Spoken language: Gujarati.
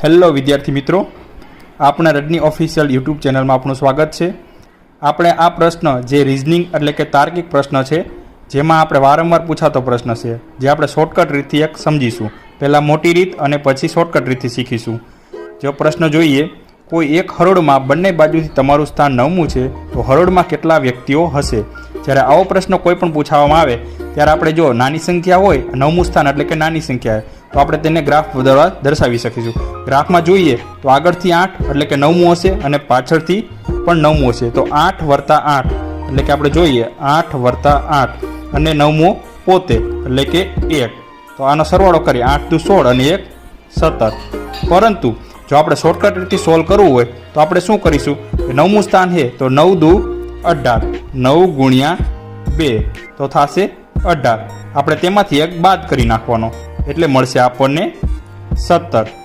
હેલો વિદ્યાર્થી મિત્રો, આપણા રડની ઓફિશિયલ યુટ્યુબ ચેનલમાં આપનું સ્વાગત છે। આપણે આ પ્રશ્ન જે રિઝનિંગ એટલે કે તાર્કિક પ્રશ્ન છે, જેમાં આપણે વારંવાર પૂછાતો પ્રશ્ન છે, જે આપણે શોર્ટકટ રીતથી એક સમજીશું। પહેલાં મોટી રીત અને પછી શોર્ટકટ રીતથી શીખીશું। જો પ્રશ્ન જોઈએ, કોઈ એક હરોળમાં બંને બાજુથી તમારું સ્થાન 9મું છે, તો હરોળમાં કેટલા વ્યક્તિઓ હશે? જ્યારે આવો પ્રશ્ન કોઈ પણ પૂછવામાં આવે ત્યારે આપણે જો નાની સંખ્યા હોય, 9મું સ્થાન એટલે કે નાની સંખ્યા, તો આપણે તેને ગ્રાફ દ્વારા દર્શાવી શકીશું। ગ્રાફમાં જોઈએ તો આગળથી 8 એટલે કે 9મું હશે અને પાછળથી પણ 9મું હશે, તો 8 વત્તા 8 એટલે કે આપણે જોઈએ 8 વત્તા 8 અને 9મું પોતે એટલે કે 1, તો આનો સરવાળો કરીએ 8 દુ 16 અને 1 17। પરંતુ જો આપણે શોર્ટકટ રીતે સોલ્વ કરવું હોય તો આપણે શું કરીશું કે 9મું સ્થાન છે તો 9 દુ 18, 9 ગુણ્યા 2 તો થશે 18। આપણે તેમાંથી 1 બાદ કરી નાખવાનો એટલે મળશે આપણને 17।